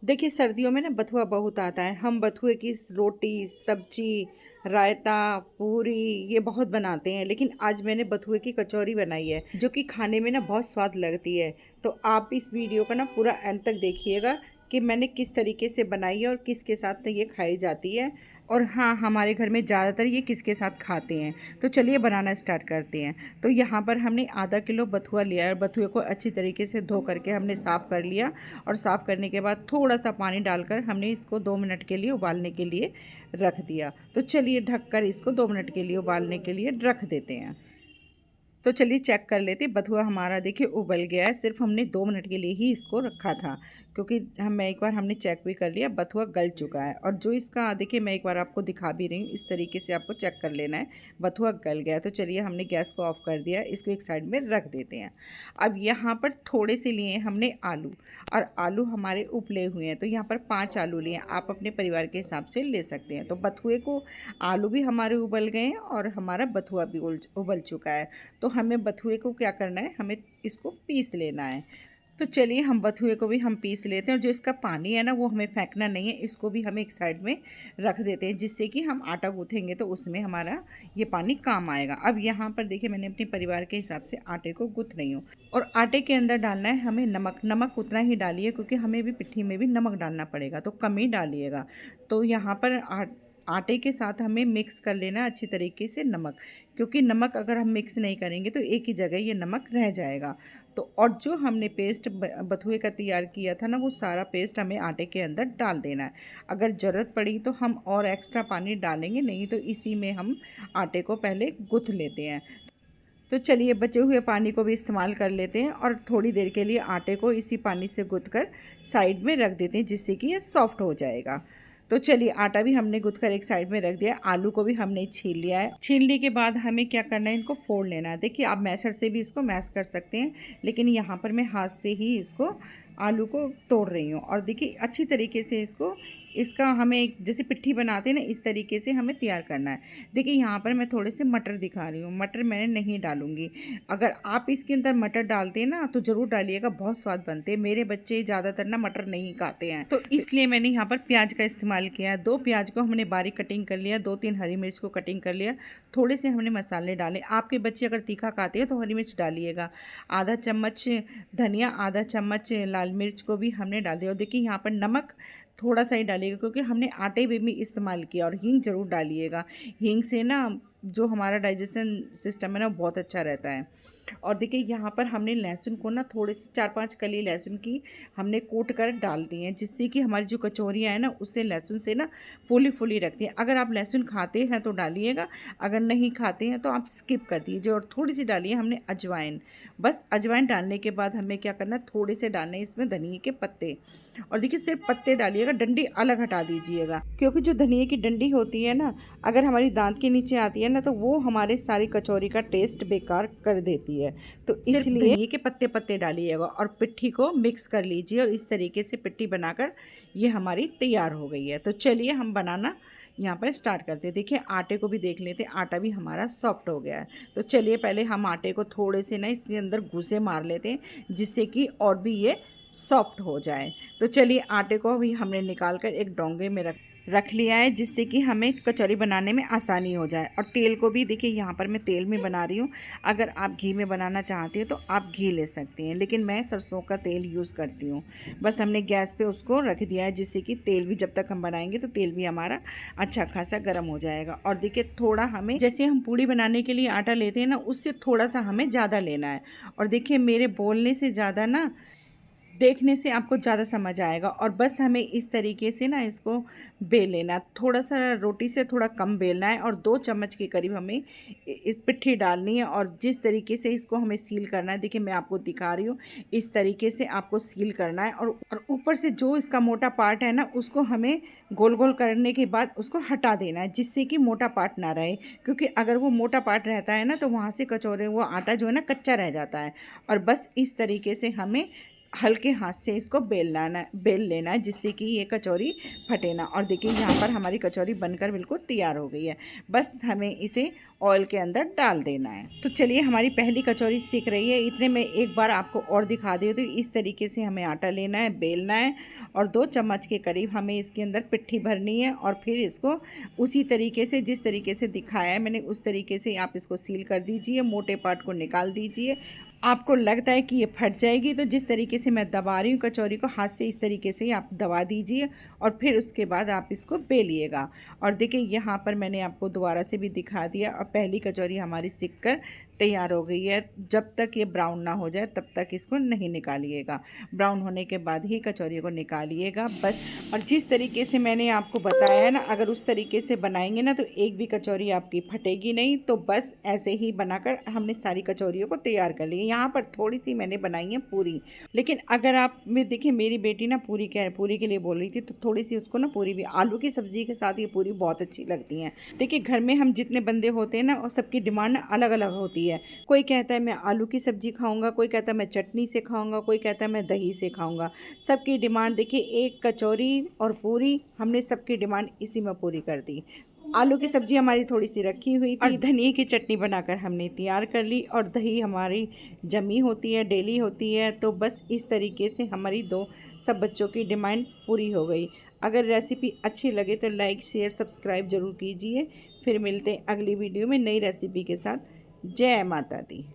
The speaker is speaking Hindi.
देखिए सर्दियों में ना बथुआ बहुत आता है। हम बथुए की रोटी, सब्जी, रायता, पूरी ये बहुत बनाते हैं। लेकिन आज मैंने बथुए की कचौरी बनाई है जो कि खाने में ना बहुत स्वाद लगती है। तो आप इस वीडियो का ना पूरा एंड तक देखिएगा कि मैंने किस तरीके से बनाई है और किसके साथ ये खाई जाती है। और हाँ, हमारे घर में ज़्यादातर ये किसके साथ खाते हैं। तो चलिए बनाना स्टार्ट करते हैं। तो यहाँ पर हमने आधा किलो बथुआ लिया है और बथुए को अच्छी तरीके से धो करके हमने साफ़ कर लिया। और साफ़ करने के बाद थोड़ा सा पानी डालकर हमने इसको 2 मिनट के लिए उबालने के लिए रख दिया। तो चलिए ढककर इसको 2 मिनट के लिए उबालने के लिए रख देते हैं। तो चलिए चेक कर लेते। बथुआ हमारा देखिए उबल गया है। सिर्फ हमने 2 मिनट के लिए ही इसको रखा था, क्योंकि हम एक बार हमने चेक भी कर लिया, बथुआ गल चुका है। और जो इसका देखिए मैं एक बार आपको दिखा भी रही हूँ, इस तरीके से आपको चेक कर लेना है, बथुआ गल गया है। तो चलिए हमने गैस को ऑफ कर दिया, इसको एक साइड में रख देते हैं। अब यहाँ पर थोड़े से लिए हमने आलू, और आलू हमारे उबले हुए हैं। तो यहाँ पर 5 आलू लिए हैं, आप अपने परिवार के हिसाब से ले सकते हैं। तो बथुए को आलू भी हमारे उबल गए हैं और हमारा बथुआ भी उबल चुका है। तो हमें बथुए को क्या करना है, हमें इसको पीस लेना है। तो चलिए हम बथुए को भी हम पीस लेते हैं। और जो इसका पानी है ना, वो हमें फेंकना नहीं है, इसको भी हम एक साइड में रख देते हैं, जिससे कि हम आटा गूँथेंगे तो उसमें हमारा ये पानी काम आएगा। अब यहाँ पर देखिए मैंने अपने परिवार के हिसाब से आटे को गूँथ रही हूँ। और आटे के अंदर डालना है हमें नमक। नमक उतना ही डालिए क्योंकि हमें भी पिट्ठी में भी नमक डालना पड़ेगा, तो कम ही डालिएगा। तो यहाँ पर आटे के साथ हमें मिक्स कर लेना अच्छी तरीके से नमक, क्योंकि नमक अगर हम मिक्स नहीं करेंगे तो एक ही जगह ये नमक रह जाएगा। तो और जो हमने पेस्ट बथुए का तैयार किया था ना, वो सारा पेस्ट हमें आटे के अंदर डाल देना है। अगर ज़रूरत पड़ी तो हम और एक्स्ट्रा पानी डालेंगे, नहीं तो इसी में हम आटे को पहले गूँथ लेते हैं। तो चलिए बचे हुए पानी को भी इस्तेमाल कर लेते हैं और थोड़ी देर के लिए आटे को इसी पानी से गूँथ कर साइड में रख देते हैं, जिससे कि ये सॉफ्ट हो जाएगा। तो चलिए आटा भी हमने गूँथ कर एक साइड में रख दिया। आलू को भी हमने छील लिया है। छीलने के बाद हमें क्या करना है, इनको फोड़ लेना है। देखिए आप मैशर से भी इसको मैश कर सकते हैं, लेकिन यहाँ पर मैं हाथ से ही इसको आलू को तोड़ रही हूँ। और देखिए अच्छी तरीके से इसका हमें एक जैसे पिट्ठी बनाते हैं ना, इस तरीके से हमें तैयार करना है। देखिए यहाँ पर मैं थोड़े से मटर दिखा रही हूँ, मटर मैंने नहीं डालूँगी। अगर आप इसके अंदर मटर डालते हैं ना तो ज़रूर डालिएगा, बहुत स्वाद बनते हैं। मेरे बच्चे ज़्यादातर ना मटर नहीं खाते हैं, तो इसलिए मैंने यहाँ पर प्याज का इस्तेमाल किया। 2 प्याज को हमने बारीक कटिंग कर लिया, 2-3 हरी मिर्च को कटिंग कर लिया। थोड़े से हमने मसाले डाले। आपके बच्चे अगर तीखा खाते हैं तो हरी मिर्च डालिएगा। आधा चम्मच धनिया, आधा चम्मच लाल मिर्च को भी हमने डाल दिया। और देखिए यहाँ पर नमक थोड़ा सा ही डालिएगा, क्योंकि हमने आटे में भी इस्तेमाल किया। और हींग ज़रूर डालिएगा, हींग से ना जो हमारा डाइजेशन सिस्टम है ना बहुत अच्छा रहता है। और देखिए यहाँ पर हमने लहसुन को ना थोड़े से 4-5 कली लहसुन की हमने कूट कर डाल दी हैं, जिससे कि हमारी जो कचौरियाँ हैं ना उससे लहसुन से ना फूली फूली रखती हैं। अगर आप लहसुन खाते हैं तो डालिएगा, अगर नहीं खाते हैं तो आप स्किप कर दीजिए। और थोड़ी सी डालिए हमने अजवाइन। बस अजवाइन डालने के बाद हमें क्या करना है, थोड़े से डालने इसमें धनिए के पत्ते। और देखिए सिर्फ पत्ते डालिएगा, डंडी अलग हटा दीजिएगा, क्योंकि जो धनिए की डंडी होती है ना, अगर हमारी दांत के नीचे आती है ना तो वो हमारे सारी कचौरी का टेस्ट बेकार कर देती है। तो इसलिए धनिए के पत्ते पत्ते डालिएगा और पिट्ठी को मिक्स कर लीजिए। और इस तरीके से पिट्ठी बनाकर ये हमारी तैयार हो गई है। तो चलिए हम बनाना यहाँ पर स्टार्ट करते हैं। देखिए आटे को भी देख लेते हैं, आटा भी हमारा सॉफ्ट हो गया है। तो चलिए पहले हम आटे को थोड़े से ना इसके अंदर घुसे मार लेते हैं, जिससे कि और भी ये सॉफ्ट हो जाए। तो चलिए आटे को भी हमने निकाल कर एक डोंगे में रख लिया है, जिससे कि हमें कचौरी बनाने में आसानी हो जाए। और तेल को भी देखिए यहाँ पर मैं तेल में बना रही हूँ। अगर आप घी में बनाना चाहते हैं तो आप घी ले सकते हैं, लेकिन मैं सरसों का तेल यूज़ करती हूँ। बस हमने गैस पे उसको रख दिया है, जिससे कि तेल भी जब तक हम बनाएंगे तो तेल भी हमारा अच्छा खासा गर्म हो जाएगा। और देखिए थोड़ा हमें, जैसे हम पूड़ी बनाने के लिए आटा लेते हैं ना, उससे थोड़ा सा हमें ज़्यादा लेना है। और देखिए मेरे बोलने से ज़्यादा ना देखने से आपको ज़्यादा समझ आएगा। और बस हमें इस तरीके से ना इसको बेल लेना, थोड़ा सा रोटी से थोड़ा कम बेलना है। और 2 चम्मच के करीब हमें इस पिट्ठी डालनी है। और जिस तरीके से इसको हमें सील करना है, देखिए मैं आपको दिखा रही हूँ, इस तरीके से आपको सील करना है। और ऊपर से जो इसका मोटा पार्ट है ना, उसको हमें गोल गोल करने के बाद उसको हटा देना है, जिससे कि मोटा पार्ट ना रहे। क्योंकि अगर वो मोटा पार्ट रहता है ना तो वहाँ से कचौरे वो आटा जो है ना कच्चा रह जाता है। और बस इस तरीके से हमें हल्के हाथ से इसको बेल लेना है, जिससे कि ये कचौरी फटे ना। और देखिए यहाँ पर हमारी कचौरी बनकर बिल्कुल तैयार हो गई है। बस हमें इसे ऑयल के अंदर डाल देना है। तो चलिए हमारी पहली कचौरी सिक रही है। इतने में एक बार आपको और दिखा दे, तो इस तरीके से हमें आटा लेना है, बेलना है और 2 चम्मच के करीब हमें इसके अंदर पिट्ठी भरनी है। और फिर इसको उसी तरीके से, जिस तरीके से दिखाया है मैंने, उस तरीके से आप इसको सील कर दीजिए, मोटे पार्ट को निकाल दीजिए। आपको लगता है कि ये फट जाएगी, तो जिस तरीके से मैं दबा रही हूँ कचौरी को, हाथ से इस तरीके से आप दबा दीजिए और फिर उसके बाद आप इसको बेलिएगा। और देखिए यहाँ पर मैंने आपको दोबारा से भी दिखा दिया। और पहली कचौरी हमारी सिक कर तैयार हो गई है। जब तक ये ब्राउन ना हो जाए तब तक इसको नहीं निकालिएगा। ब्राउन होने के बाद ही कचौरी को निकालिएगा बस। और जिस तरीके से मैंने आपको बताया है ना, अगर उस तरीके से बनाएंगे ना तो एक भी कचौरी आपकी फटेगी नहीं। तो बस ऐसे ही बनाकर हमने सारी कचौरियों को तैयार कर लिया। यहाँ पर थोड़ी सी मैंने बनाई है पूरी, लेकिन अगर आप में देखिए, मेरी बेटी ना पूरी के लिए बोल रही थी, तो थोड़ी सी उसको ना पूरी भी, आलू की सब्जी के साथ ये पूरी बहुत अच्छी लगती हैं। देखिए घर में हम जितने बंदे होते हैं ना, और सबकी डिमांड अलग अलग होती है। कोई कहता है मैं आलू की सब्जी खाऊंगा, कोई कहता है मैं चटनी से खाऊंगा, कोई कहता है मैं दही से खाऊंगा। सबकी डिमांड देखिए, एक कचौरी और पूरी, हमने सबकी डिमांड इसी में पूरी कर दी। आलू की सब्जी हमारी थोड़ी सी रखी हुई थी और धनिए की चटनी बनाकर हमने तैयार कर ली। और दही हमारी जमी होती है, डेली होती है। तो बस इस तरीके से हमारी सब बच्चों की डिमांड पूरी हो गई। अगर रेसिपी अच्छी लगे तो लाइक, शेयर, सब्सक्राइब ज़रूर कीजिए। फिर मिलते हैं अगली वीडियो में नई रेसिपी के साथ। जय माता दी।